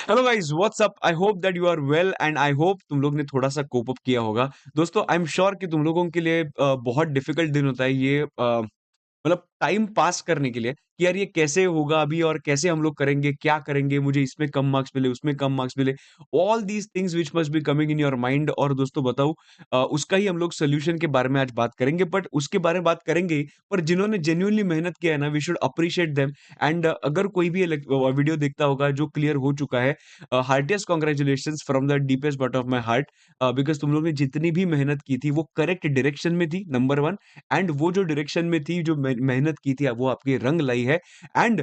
Hello guys, what's up? I hope that you are well and I hope तुम लोग ने थोड़ा सा कोप अप किया होगा। दोस्तों, आई एम श्योर कि तुम लोगों के लिए बहुत डिफिकल्ट दिन होता है ये मतलब टाइम पास करने के लिए कि यार ये कैसे होगा अभी और कैसे हम लोग करेंगे, क्या करेंगे, मुझे इसमें कम मार्क्स मिले, उसमें कम मार्क्स मिले। All these things which must be coming in your mind. और दोस्तों बताऊं, उसका ही हम लोग सोल्यूशन के बारे में आज बात करेंगे। बट उसके बारे में बात करेंगे ही, पर जिन्होंने जेन्युइनली मेहनत किया है ना, we should appreciate them. And अगर कोई भी वीडियो देखता होगा जो क्लियर हो चुका है, heartiest congratulation from the deepest bottom of my heart. Because तुम लोग ने जितनी भी मेहनत की थी वो करेक्ट डायरेक्शन में थी, नंबर वन। एंड वो जो डायरेक्शन में थी, जो मेहनत की थी, वो आपकी रंग लाई है। एंड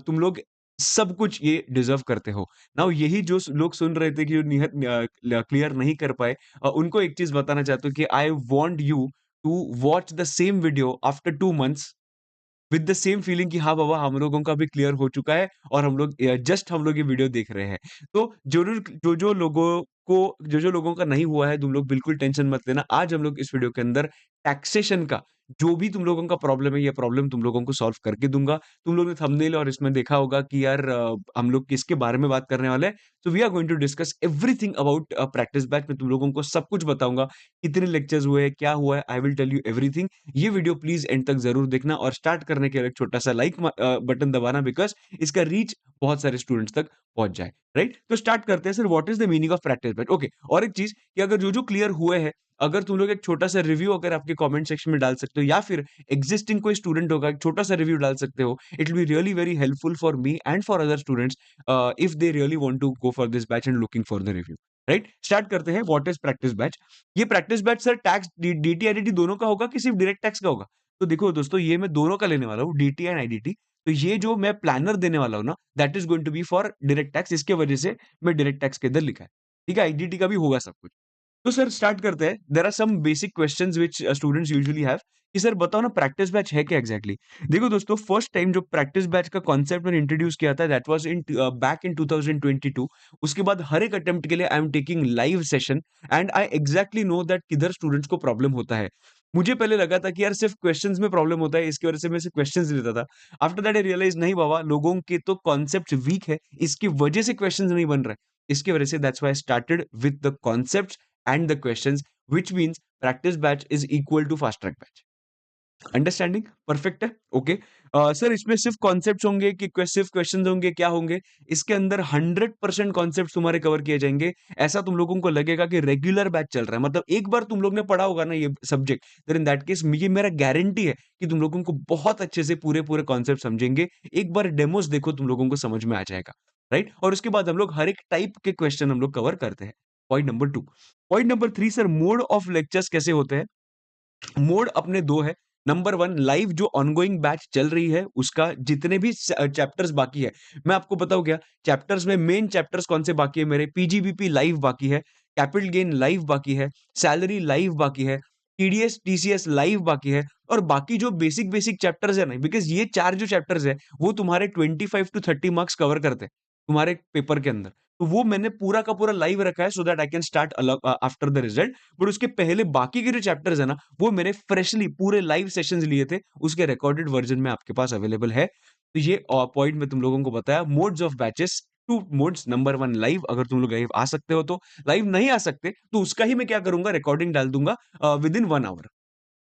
तुम लोग सब कुछ ये डिजर्व करते हो। नाउ यही जो लोग सुन रहे थे कि जो निहत क्लियर नहीं कर पाए, उनको एक चीज बताना चाहता हूँ कि I want you to watch the same video after 2 months with the same feeling कि हाँ बाबा, हम लोगों का भी क्लियर हो चुका है और हम लोग जस्ट हम लोग ये वीडियो देख रहे हैं। तो जरूर जो लोगों को जो लोगों का नहीं हुआ है, तुम लोग बिल्कुल टेंशन मत लेना। आज हम लोग इस वीडियो के अंदर टैक्सेशन का जो भी तुम लोगों का प्रॉब्लम है, ये प्रॉब्लम तुम लोगों को सॉल्व करके दूंगा। तुम लोग ने थंबनेल और इसमें देखा होगा कि यार हम लोग किसके बारे में बात करने वाले हैं। So we are going to discuss everything about practice batch में। तुम लोगों को सब कुछ बताऊंगा, कितने लेक्चर्स हुए हैं, क्या हुआ है, I will tell you everything. ये वीडियो प्लीज एंड तक जरूर देखना और स्टार्ट करने के लिए एक छोटा सा लाइक बटन दबाना, बिकॉज इसका रीच बहुत सारे स्टूडेंट्स तक पहुंच जाए। राइट, तो स्टार्ट करते हैं। Sir, what is the meaning of practice batch? Okay, और एक चीज कि अगर जो क्लियर हुए हैं, अगर तुम लोग एक छोटा सा रिव्यू अगर आपके कमेंट सेक्शन में डाल सकते हो, या फिर एग्जिस्टिंग कोई स्टूडेंट होगा, एक छोटा सा रिव्यू डाल सकते हो, it will be really very helpful for me and for other students if they really want to go for this batch and looking for the review. Right, start करते हैं। What is practice batch? ये practice batch sir tax DT IDT दोनों का होगा कि सिर्फ direct tax का होगा? तो देखो दोस्तों, ये मैं दोनों का लेने वाला हूँ, डीटी एंड आईडीटी। तो ये जो मैं प्लानर देने वाला हूँ ना, that is going to be for direct tax. इसके वजह से मैं डायरेक्ट टैक्स के अंदर लिखा है। ठीक है, आईडीटी का भी होगा सब कुछ। तो सर स्टार्ट करते हैं। There are some basic questions which students usually have कि सर बताओ ना, प्रैक्टिस बैच है क्या एग्जैक्टली देखो दोस्तों, फर्स्ट टाइम जो प्रैक्टिस बैच का कॉन्सेप्ट मैंने इंट्रोड्यूस किया था, that was in back in 2022। उसके बाद हर एक अटेम्प्ट के लिए I am taking live session and I exactly know that किधर स्टूडेंट्स को प्रॉब्लम होता है। मुझे पहले लगा था कि यार सिर्फ क्वेश्चंस में प्रॉब्लम होता है, इसकी वजह से मैं सिर्फ क्वेश्चंस लेता था। आफ्टर दैट आई रियलाइज नहीं बाबा, लोगों के तो कॉन्सेप्ट वीक है, इसकी वजह से क्वेश्चंस नहीं बन रहे। इसकी वजह से that's why I started with the concept and the questions, which means practice batch is equal to fast track batch. Understanding perfect है? ओके। सर, इसमें सिर्फ कॉन्सेप्ट्स होंगे कि सिर्फ क्वेश्चंस होंगे, क्या होंगे? इसके अंदर 100% कॉन्सेप्ट्स तुम्हारे कवर किए जाएंगे। ऐसा तुम लोगों को लगेगा कि रेगुलर बैच चल रहा है। मतलब एक बार तुम लोग ने पढ़ा होगा ना ये subject, then in that case ये मेरा गारंटी है कि तुम लोगों को बहुत अच्छे से पूरे पूरे कॉन्सेप्ट समझेंगे। एक बार डेमोस देखो, तुम लोगों को समझ में आ जाएगा। राइट, और उसके बाद हम लोग हर एक टाइप के क्वेश्चन हम लोग कवर करते हैं। Point number 2। Point number 3, sir mode of lectures कैसे होते हैं? मोड अपने दो है। नंबर वन, लाइव जो ऑनगोइंग बैच चल रही है उसका जितने भी चैप्टर्स बाकी है, मैं आपको बताऊं क्या चैप्टर्स में, मेन चैप्टर्स कौन से बाकी है मेरे? पीजीबीपी लाइव बाकी है, कैपिटल गेन लाइव बाकी है, सैलरी लाइव बाकी है, टीडीएस टीसीएस लाइव बाकी है, और बाकी जो बेसिक बेसिक चैप्टर्स है ना, बिकॉज ये चार जो चैप्टर्स है वो तुम्हारे 25 to 30 मार्क्स कवर करते हैं तुम्हारे पेपर के अंदर। तो वो मैंने पूरा का पूरा लाइव रखा है, so that I can start after the result. But उसके पहले बाकी के जो चैप्टर्स है ना, वो मैंने फ्रेशली पूरे लाइव सेशंस लिए थे, उसके रिकॉर्डेड वर्जन में आपके पास अवेलेबल है। तो ये पॉइंट मैं तुम लोगों को बताया। Modes of batches, two modes. Number one, live, अगर तुम लोग लाइव आ सकते हो तो। लाइव नहीं आ सकते तो उसका ही मैं क्या करूंगा, रिकॉर्डिंग डाल दूंगा विद इन 1 आवर।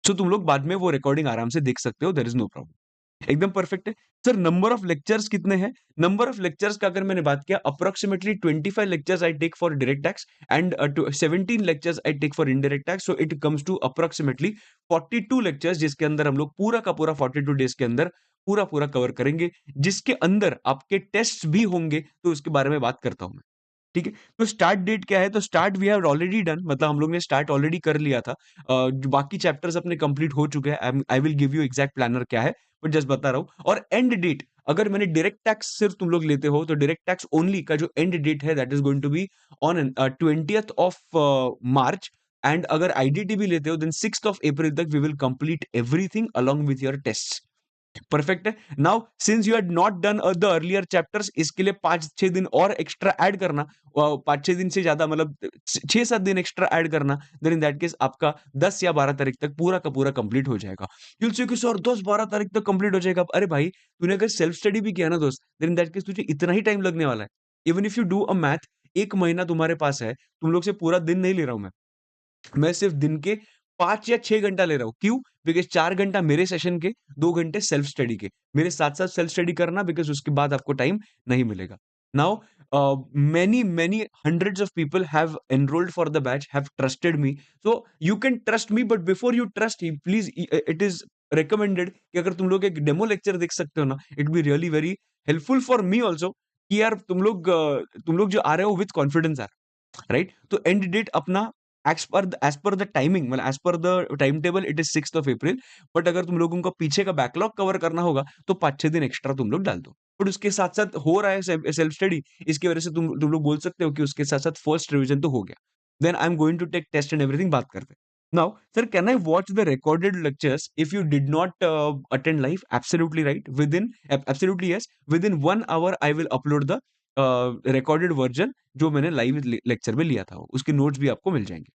सो तुम लोग बाद में वो रिकॉर्डिंग आराम से देख सकते हो, देयर इज नो प्रॉब्लम। एकदम परफेक्ट है। सर, नंबर ऑफ लेक्चर्स कितने हैं? नंबर ऑफ लेक्चर्स का अगर मैंने बात किया, approximately 25 lectures I take for direct tax and 17 lectures I take for indirect tax, so it comes to approximately 42 lectures, जिसके अंदर हम लोग पूरा का पूरा 42 डेज के अंदर पूरा पूरा कवर करेंगे, जिसके अंदर आपके टेस्ट भी होंगे, तो उसके बारे में बात करता हूं मैं। ठीक है, तो स्टार्ट डेट क्या है? तो start we have already done, मतलब हम लोग ने स्टार्ट ऑलरेडी कर लिया था। जो बाकी चैप्टर्स अपने कंप्लीट हो चुके हैं। I will give you exact planner क्या है, बट जस्ट बता रहा हूं। और एंड डेट, अगर मैंने डायरेक्ट टैक्स सिर्फ तुम लोग लेते हो, तो डायरेक्ट टैक्स ओनली का जो एंड डेट है, that is going to be on 20th of March. And अगर आईडीटी भी लेते हो, देन 6th ऑफ अप्रैल तक we will complete everything along with your test. Perfect है। Now since you had not done the earlier chapters, इसके लिए 5-6 दिन और एक्स्ट्रा ऐड करना, 5-6 दिन से ज्यादा, मतलब 6-7 दिन एक्स्ट्रा ऐड करना, देन इन दैट केस आपका 10 या 12 तारीख तक पूरा का पूरा कंप्लीट हो जाएगा। यूल से कि सर 10-12 तारीख तक कंप्लीट हो जाएगा? अरे भाई, तूने अगर सेल्फ स्टडी भी किया ना दोस्त, देन इन दैट केस तुझे इतना ही टाइम लगने वाला है। Even if you do a math, 1 महीना तुम्हारे पास है, तुम लोग से पूरा दिन नहीं ले रहा हूँ मैं सिर्फ दिन के 5 या 6 घंटा ले रहा हूँ। क्यों? बिकॉज़ 4 घंटा मेरे सेशन के, 2 घंटे सेल्फ स्टडी के। मेरे साथ-साथ सेल्फ स्टडी करना बिकॉज़ उसके बाद आपको टाइम नहीं मिलेगा। Now many hundreds of people have enrolled for the batch, have trusted me. So you can trust me, but before you trust me, please it is recommended कि अगर तुम लोग एक डेमो लेक्चर देख सकते हो ना, it be really very helpful for me also कि यार तुम लोग जो आ रहे हो विथ कॉन्फिडेंस आ रहे हो, राइट? तो एंड डेट अपना एज पर द टाइमिंग मतलब as per the time table it is 6th of April. But अगर तुम लोगों को पीछे का बैकलॉग कवर करना होगा तो 5-6 दिन एक्स्ट्रा तुम लोग डाल दो। बट उसके साथ-साथ हो रहा है सेल्फ स्टडी, इसकी वजह से तुम लोग बोल सकते हो कि उसके साथ-साथ फर्स्ट रिवीजन तो हो गया। Then I am going to take test and everything, बात करते हैं। Now sir can I watch the recorded lectures if you did not attend live? Absolutely right, within absolutely yes, within 1 hour I will upload the recorded version जो मैंने live lecture में लिया था, उसके notes भी आपको मिल जाएँगे।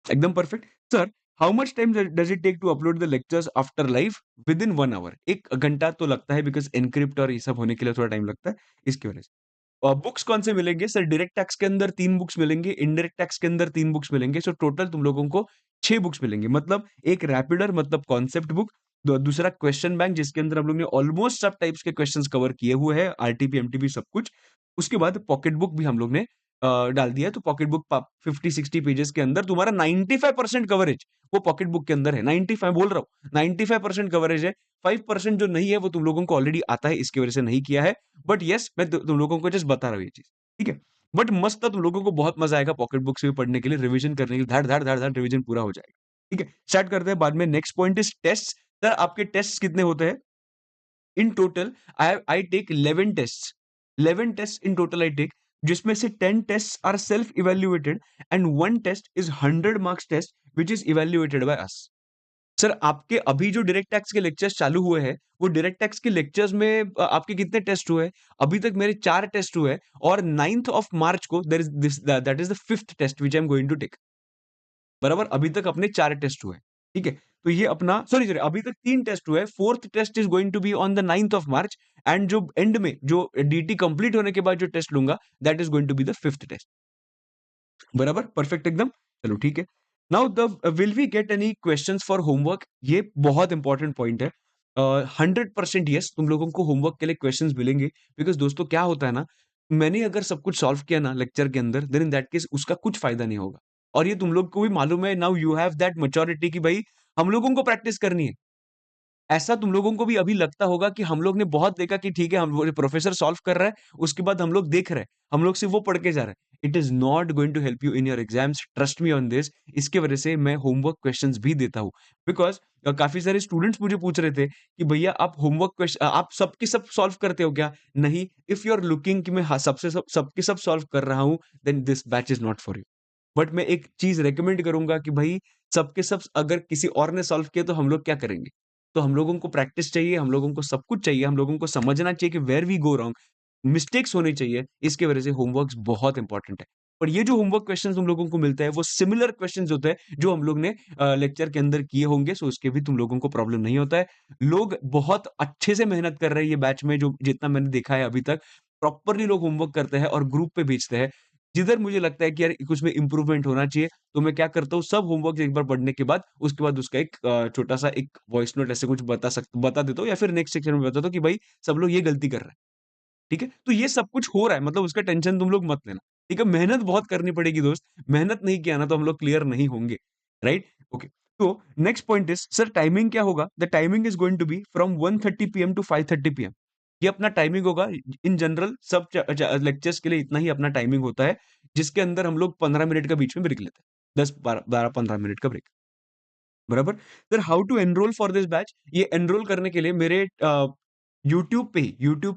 एकदम perfect. Sir, how much time does it take to upload the lectures after live? Within 1 hour. 1 घंटा तो लगता है बिकॉज़ एन्क्रिप्ट और ये सब होने के लिए थोड़ा टाइम लगता है, इसकी वजह से। बुक्स कौन से मिलेंगे? सर डायरेक्ट टैक्स के अंदर 3 बुक्स मिलेंगे, इनडायरेक्ट टैक्स के अंदर 3 बुक्स मिलेंगे, सो टोटल तुम लोगों को 6 बुक्स मिलेंगे। मतलब एक रैपिडर मतलब कॉन्सेप्ट बुक, दूसरा क्वेश्चन बैंक जिसके अंदर हम लोग ने ऑलमोस्ट सब टाइप्स के क्वेश्चन्स कवर किए हुए हैं, आरटीपी, एमटीपी सब कुछ। उसके बाद पॉकेट बुक भी हम लोग ने डाल दिया है, तो पॉकेट बुक 50-60 पेजेस के अंदर तुम्हारा 95% कवरेज वो पॉकेट बुक के अंदर है। 95 बोल रहा हूँ, 95% कवरेज है। 5% जो नहीं है वो तुम लोगों को ऑलरेडी आता है, इसकी वजह से नहीं किया है। बट येस, मैं तुम लोगों को जस्ट बता रहा हूँ ये चीज़, ठीक है? बट मस्त था, तुम लोगों को बहुत मज़ा आएगा पॉकेट बुक से भी पढ़ने के लिए, रिविज़न करने के लिए, धड़-धड़ रिविज़न पूरा हो जाएगा, ठीक है? स्टार्ट करते हैं बाद में। Next point is tests. Sir आपके टेस्ट्स कितने होते हैं? In total I take 11 tests. 11 test in total I take, जिसमें से 10 test are self evaluated and 1 test is 100 marks test which is evaluated by us. Sir आपके अभी जो direct tax के लेक्चर्स चालू हुए हैं, वो डायरेक्ट टैक्स के लेक्चर्स में आपके कितने टेस्ट हुए हैं? अभी तक मेरे 4 टेस्ट हुए हैं और 9th ऑफ मार्च को there is that is the 5th test which I am going to take. बराबर? अभी तक अपने 4 टेस्ट हुए हैं, ठीक है? तो ये अपना सॉरी अभी तक 3 टेस्ट हुए हैं, 4th test is going to be on the 9th of March and जो एंड में जो डीटी कंप्लीट होने के बाद जो टेस्ट लूँगा, that is going to be the 5th test. बराबर? परफेक्ट एकदम? चलो ठीक है। Now will we get any questions for homework? ये बहुत इंपॉर्टेंट पॉइंट है। 100% येस, तुम लोगों को होमवर्क के लिए क्वेश्चन्स मिलेंगे बिकॉज़ दोस्तों क्या होता है ना, मैंने अगर सब कुछ सॉल्व किया ना लेक्चर के अंदर, देन इन दैट केस उसका कुछ फ़ायदा नहीं होगा। और ये तुम लोग को भी मालूम है, now you have that maturity कि भई हम लोगों को प्रैक्टिस करनी है। ऐसा तुम लोगों को भी अभी लगता होगा कि हम लोग ने बहुत देखा कि ठीक है, हम वो प्रोफेसर सॉल्व कर रहा है, उसके बाद हम लोग देख रहे हैं, हम लोग सिर्फ वो पढ़ के जा रहे हैं। It is not going to help you in your exams, trust me on this. इसके वजह से मैं होमवर्क क्वेश्चंस भी देता हूँ बिकॉज़ काफ़ी सारे स्टूडेंट्स मुझे पूछ रहे थे कि भैया आप आप सब के सब सॉल्व करते हो क्या? नहीं, इफ यू आर लुकिंग कि मैं हाँ, सबके सब सॉल्व कर रहा हूँ, then this batch is not for you. But मैं एक चीज़ रिकमेंड करूँगा कि भई सबके सब अगर किसी और ने सॉल्व किया तो हम लोग क्या करेंगे? तो हम लोगों को प्रैक्टिस चाहिए, हम लोगों को सब कुछ चाहिए, हम लोगों को समझना चाहिए कि where we go wrong, mistakes होनी चाहिए, इसकी वजह से होमवर्क्स बहुत इंपॉर्टेंट है। और ये जो होमवर्क क्वेश्चन्स तुम लोगों को मिलता है, वो सिमिलर क्वेश्चन्स होते हैं, जो हम लोग ने लेक्चर के अंदर किए होंगे, सो उसके भी तुम लोगों को प्रॉब्लम नहीं होता है। लोग बहुत अच्छे से मेहनत कर रहे हैं ये बैच में, जो जितना मैंने देखा है अभी तक, प्रॉपरली लोग होमवर्क करते हैं और ग्रुप पे भेजते हैं। जिधर मुझे लगता है कि यार कुछ में इम्प्रूवमेंट होना चाहिए, तो मैं क्या करता हूँ, सब होमवर्क एक बार पढ़ने के बाद, उसके बाद उसका एक छोटा-सा एक वॉइस नोट ऐसे कुछ बता देता हूँ या फिर नेक्स्ट सेक्शन में बताता हूँ कि भाई सब लोग ये गलती कर रहे हैं, ठीक है? तो ये सब कुछ हो रहा है, मतलब उसका टेंशन तुम लोग मत लेना, ठीक है? मेहनत बहुत करनी पड़ेगी दोस्त, मेहनत नहीं किया ना तो हम लोग क्लियर नहीं होंगे, राइट? ओके, तो next point is sir timing क्या होगा? The timing is going to be from 1:30 PM to 5:30 PM. ये अपना टाइमिंग होगा। इन जनरल सब लेक्चर्स के लिए इतना ही अपना टाइमिंग होता है, जिसके अंदर हम लोग 15 मिनट का बीच में ब्रेक लेते हैं। 10-12-15 मिनट का ब्रेक, बराबर? Sir how to enroll for this batch? ये एनरोल करने के लिए मेरे यूट्यूब पे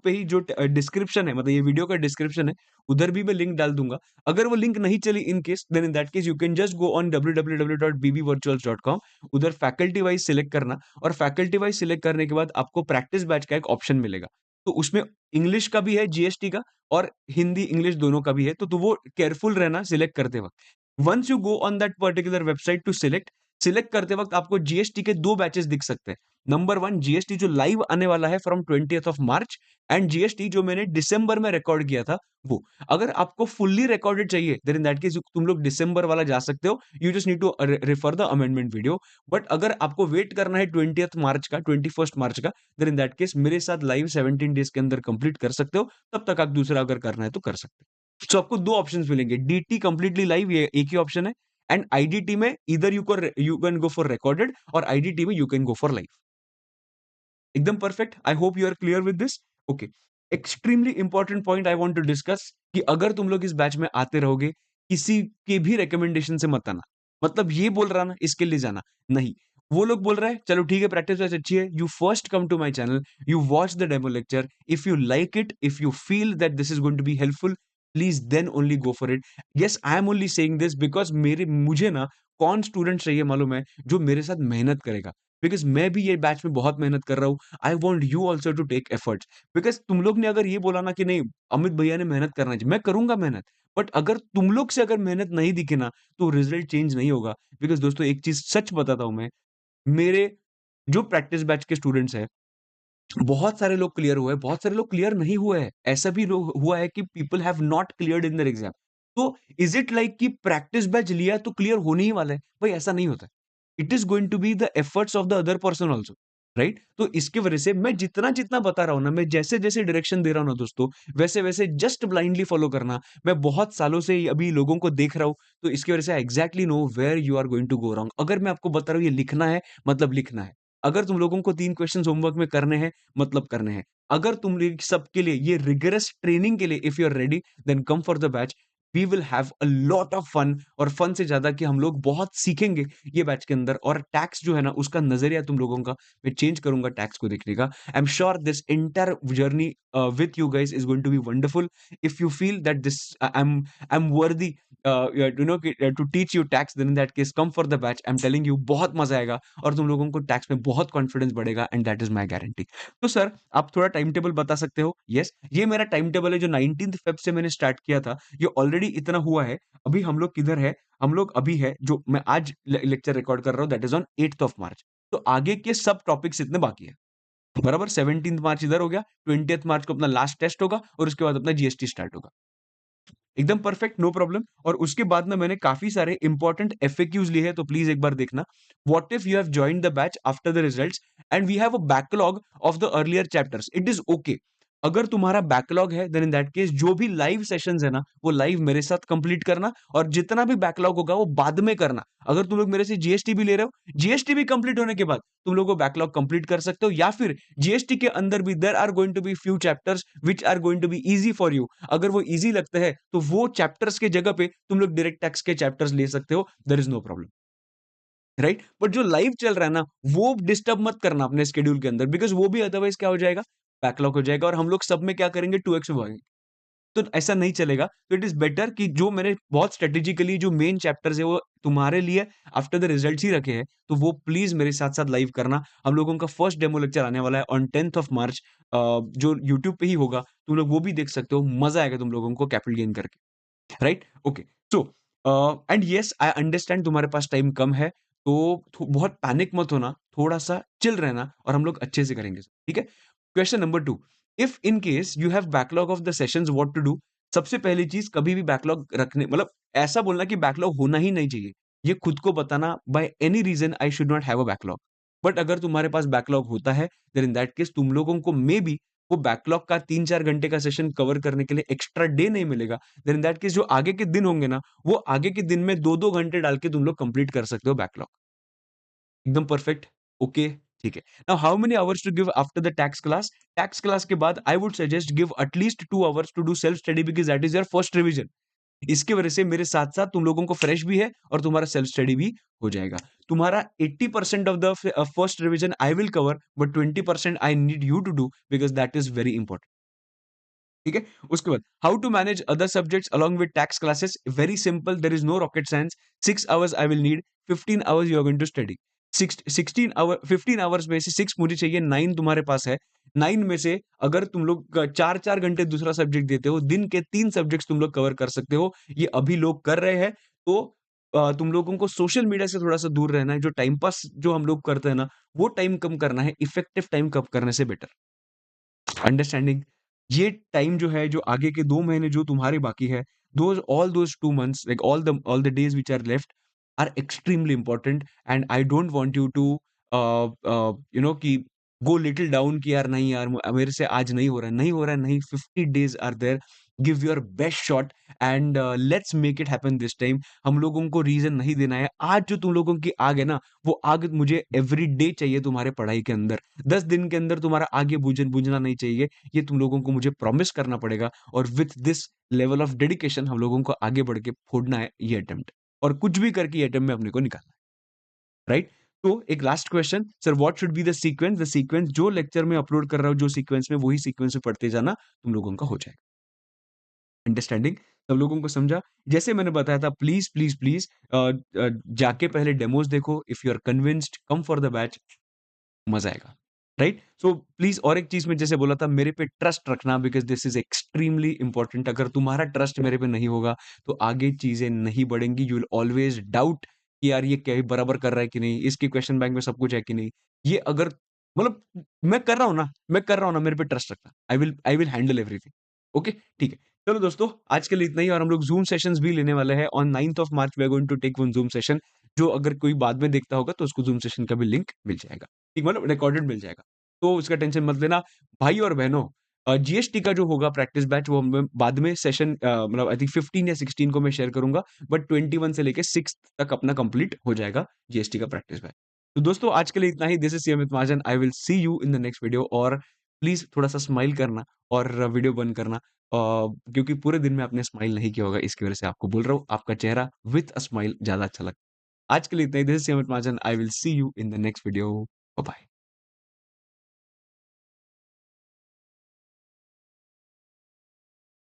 ही जो डिस्क्रिप्शन है, मतलब ये वीडियो का डिस्क्रिप्शन है, उधर भी मैं लिंक डाल दूँगा। अगर वो लिंक नहीं चली in case, then in that case you can just go on www.bbvirtuals.com। उधर फैकल्टी वाइज़ सिलेक्ट करना और फैकल्टी वाइज़ सिलेक्ट करने के बाद आपको प्रैक्टिस बैच का एक ऑप्शन मिलेगा। तो उसमें इंग्लिश का भी है, जीएसटी का, और हिंदी, इंग्लिश दोनों का भी है, तो वो केयरफुल रहना सिलेक्ट करते वक़्त। Once you go on that particular website to select, select करते वक़्त आपको जीएसटी के 2 बैचेस दिख सकते हैं। नंबर 1 जीएसटी जो लाइव आने वाला है from 20th of March and GST जो मैंने दिसंबर में रिकॉर्ड किया था वो। अगर आपको फुल्ली रिकॉर्डेड चाहिए देन इन दैट केस तुम लोग दिसंबर वाला जा सकते हो। You just need to refer the amendment video. But अगर आपको वेट करना है 20th मार्च का 21st मार्च का देन इन दैट केस मेरे साथ लाइव 17 डेज के अंदर कंप्लीट कर सकते हो। तब तक आप दूसरा अगर करना है तो कर सकते हो। सो आपको 2 ऑप्शंस मिलेंगे। डीटी कंप्लीटली लाइव ये एक ही ऑप्शन है एंड आईडीटी में either you can go for recorded और आईडीटी में you can go for live. एकदम perfect. I hope you are clear with this. Okay, extremely important point I want to discuss कि अगर तुम लोग इस बैच में आते रहोगे किसी के भी रिकमेंडेशन से मत आना। मतलब ये बोल रहा ना इसके लिए जाना नहीं। वो लोग बोल रहे हैं चलो ठीक है प्रैक्टिस वैसे अच्छी है, you first come to my channel, you watch the demo lecture, if you like it, if you feel that this is going to be helpful, please then only go for it. Yes I am only saying this because मेरे मुझे ना कौन student चाहिए मालूम है जो मेरे साथ मेहनत करेगा। बिकॉज मैं भी ये बैच में बहुत मेहनत कर रहा हूँ। I want you also to take efforts. Because तुम लोग ने अगर ये बोला ना कि नहीं अमित भैया ने मेहनत करना चाहिए, मैं करूंगा मेहनत। बट अगर तुम लोग से अगर मेहनत नहीं दिखे ना तो रिजल्ट चेंज नहीं होगा। बिकॉज दोस्तों एक चीज सच बताता हूं मैं, मेरे जो प्रैक्टिस बैच के स्टूडेंट्स हैं बहुत सारे लोग क्लियर हुए हैं, बहुत सारे लोग क्लियर नहीं हुए हैं। ऐसा भी लोग हुआ है कि people have not cleared in their exam. तो इज इट लाइक कि प्रैक्टिस बैच लिया तो क्लियर होने ही वाला है? भाई ऐसा नहीं होता। It is going to be the efforts of the other person also, right? तो इसकी वजह से मैं जितना-जितना बता रहा हूँ ना, मैं जैसे-जैसे डायरेक्शन दे रहा हूँ ना दोस्तों, वैसे-वैसे जस्ट ब्लाइंडली फॉलो करना। मैं बहुत सालों से अभी लोगों को देख रहा हूँ, तो इसकी वजह से I exactly know where you are going to go wrong. अगर मैं आपको बता रहा हूँ ये लिखना है, मतलब लिखना है। अगर तुम लोगों को 3 क्वेश्चंस होमवर्क में करने हैं, मतलब करने हैं। अगर तुम लोग सबके लिए ये रिगरस ट्रेनिंग के लिए if you are ready then come for the batch. We will have a lot of fun और फन से ज्यादा कि हम लोग बहुत सीखेंगे ये बैच के अंदर। और टैक्स जो है ना उसका नजरिया तुम लोगों का मैं चेंज करूंगा टैक्स को देखने का। I am sure this inter journey with you guys is going to be wonderful. If you feel that this I am worthy you know to teach you tax then in that case come for the batch. I am telling you बहुत मजा आएगा और तुम लोगों को tax में बहुत confidence बढ़ेगा and that is my guarantee. तो सर आप थोड़ा टाइम टेबल बता सकते हो? यस ये मेरा टाइम टेबल है जो 19th फेब से मैंने स्टार्ट किया था। ये ऑलरेडी इतना हुआ है। अभी हम लोग किधर है? हम लोग अभी है जो मैं आज लेक्चर रिकॉर्ड कर रहा हूँ that is on 8th of March. तो आगे के सब टॉपिक्स इतने बाकी है। बराबर 17th मार्च इधर हो गया, 20th मार्च को अपना लास्ट टेस्ट होगा और उसके बाद अपना जीएसटी स्टार्ट होगा। एकदम परफेक्ट, नो प्रॉब्लम। और उसके बाद ना मैंने काफी सारे इंपॉर्टेंट एफएक्यूज लिए हैं तो प्लीज एक बार देखना। What if you have joined the batch after the results and we have a backlog of the earlier chapters, it is okay. अगर तुम्हारा बैकलॉग है देन इन दैट केस जो भी लाइव सेशंस है ना वो लाइव मेरे साथ कंप्लीट करना और जितना भी बैकलॉग होगा वो बाद में करना। अगर तुम लोग मेरे से जीएसटी भी ले रहे हो, जीएसटी भी कंप्लीट होने के बाद तुम लोग वो बैकलॉग कंप्लीट कर सकते हो। या फिर जीएसटी के अंदर भी there are going to be few chapters which are going to be easy for you. अगर वो इजी लगते हैं तो वो चैप्टर्स के जगह पे तुम लोग डायरेक्ट टैक्स के चैप्टर्स ले सकते हो, there is no problem, right? But जो लाइव चल रहा है ना वो डिस्टर्ब मत करना अपने शेड्यूल के अंदर बिकॉज वो भी अदरवाइज क्या हो जाएगा, बैकलॉग हो जाएगा और हम लोग सब में क्या करेंगे 2x में भागेंगे। तो ऐसा नहीं चलेगा। तो इट इज बेटर कि जो मैंने बहुत स्ट्रेटेजिकली जो मेन चैप्टर्स है वो तुम्हारे लिए आफ्टर द रिजल्ट्स ही रखे हैं तो वो प्लीज मेरे साथ साथ लाइव करना। हम लोगों का फर्स्ट डेमो लेक्चर आने वाला है ऑन 10th ऑफ मार्च, जो यूट्यूब पे ही होगा। तुम लोग वो भी देख सकते हो, मजा आएगा तुम लोगों को कैपिटल गेन करके, right? Okay. So and yes I understand तुम्हारे पास टाइम कम है तो बहुत पैनिक मत होना, थोड़ा सा चिल रहना और हम लोग अच्छे से करेंगे, ठीक है? Question number 2, if in case you have backlog of the sessions what to do? सबसे पहली चीज कभी भी बैकलॉग रखने मतलब ऐसा बोलना कि बैकलॉग होना ही नहीं चाहिए। ये खुद को बताना by any reason I should not have a backlog. But अगर तुम्हारे पास बैकलॉग होता है देन इन दैट केस तुम लोगों को मे बी वो बैकलॉग का 3-4 घंटे का सेशन कवर करने के लिए एक्स्ट्रा डे नहीं मिलेगा। देन इन दैट केस जो आगे के दिन होंगे ना वो आगे के दिन में 2-2 घंटे डाल के तुम लोग कंप्लीट कर सकते हो बैकलॉग। एकदम परफेक्ट, ओके, ठीक है। Now how many hours to give after the tax class? Tax class के बाद I would suggest give at least 2 hours to do self study because that is your first revision. इसकी वजह से मेरे साथ-साथ तुम लोगों को फ्रेश भी है और तुम्हारा सेल्फ स्टडी भी हो जाएगा। तुम्हारा 80% of the first revision I will cover but 20% I need you to do because that is very important. ठीक है? उसके बाद how to manage other subjects along with tax classes? Very simple, there is no rocket science. 6 hours I will need, 15 hours you are going to study. 15 hours में से 6 मुझे चाहिए, 9 तुम्हारे पास है। 9 में से अगर तुम लोग 4-4 घंटे दूसरा सब्जेक्ट देते हो, दिन के 3 सब्जेक्ट्स तुम लोग कवर कर सकते हो। ये अभी लोग कर रहे हैं, तो तुम लोगों को सोशल मीडिया से थोड़ा-सा दूर रहना है, जो टाइम पास जो हम लोग करते हैं ना, वो टाइम कम करना है, इफेक्टिव टाइम कम करने से बेटर। अंडरस्टैंडिंग? ये टाइम जो है, जो आगे के 2 महीने जो तुम्हारे बाकी है, those 2 months like all the days which are left are extremely important and I don't want you to कि गो लिटिल डाउन कि यार नहीं यार मेरे से आज नहीं हो रहा है, नहीं हो रहा है, नहीं 50 days are there, give your best shot and let's make it happen this time. हम लोगों को रीज़न नहीं देना है। आज जो तुम लोगों की आग है ना, वो आग मुझे एवरी डे चाहिए तुम्हारे पढ़ाई के अंदर। 10 दिन के अंदर तुम्हारा आगे बुझना नहीं चाहिए। ये तुम लोगों को मुझे प्रॉमिस करना पड़ेगा और with this level of dedication हम लोगों को आगे बढ़ के फोड़ना है ये अटेम्प्ट और कुछ भी करके ये अटेम्प्ट में अपने को निकालना है, राइट? तो एक last question sir what should be the sequence? The sequence जो लेक्चर में अपलोड कर रहा हूँ, जो सीक्वेंस में वही सीक्वेंस में पढ़ते जाना, तुम लोगों का हो जाएगा। अंडरस्टैंडिंग? सब लोगों को समझा? जैसे मैंने बताया था प्लीज़, प्लीज़, प्लीज़ जाके पहले डेमोज़ देखो, if you are convinced come for the batch मज़ा आएगा, राइट? सो प्लीज़ और एक चीज़ मैं जैसे बोला था मेरे पे ट्रस्ट रखना because this is extremely important अगर तुम्हारा ट्रस्ट मेरे पे नहीं होगा, तो आगे चीज़ें नहीं बढ़ेंगी, यू विल ऑलवेज़ डाउट कि यार ये क्या बराबर कर रहा है कि नहीं, इसके क्वेश्चन बैंक में सब कुछ है कि नहीं? ये अगर मतलब मैं कर रहा हूँ ना, मेरे पे ट्रस्ट रखना। I will handle everything, okay? ठीक है। चलो दोस्तों, आज के लिए इतना ही और हम लोग ज़ूम सेशंस भी लेने वाले हैं। On 9th of March we are going to take one zoom session जो अगर कोई बाद में देखता होगा तो उसको ज़ूम सेशन का भी लिंक मिल जाएगा। ठीक मतलब रिकॉर्डेड मिल जाएगा। तो उसका टेंशन मत लेना। भाई और बहनों जीएसटी का जो होगा प्रैक्टिस बैच वो मैं बाद में सेशन मतलब आई थिंक 15 या 16 को मैं शेयर करूँगा बट 21 से लेके 6 तक अपना कंप्लीट हो जाएगा जीएसटी का प्रैक्टिस बैच। तो दोस्तों आज के लिए इतना ही। This is C Amit Mahajan. I will see you in the next video और प्लीज़ थोड़ा-सा स्माइल करना और वीडियो बंद करना क्योंकि पूरे दिन में आपने स्माइल नहीं किया होगा इसकी वजह से आपको बोल रहा हूँ आपका चेहरा विथ अ स्माइल ज़्यादा अच्छा लगता है। आज के लिए इतना ही। This is C Amit Mahajan. I will see you in the next video. Bye bye.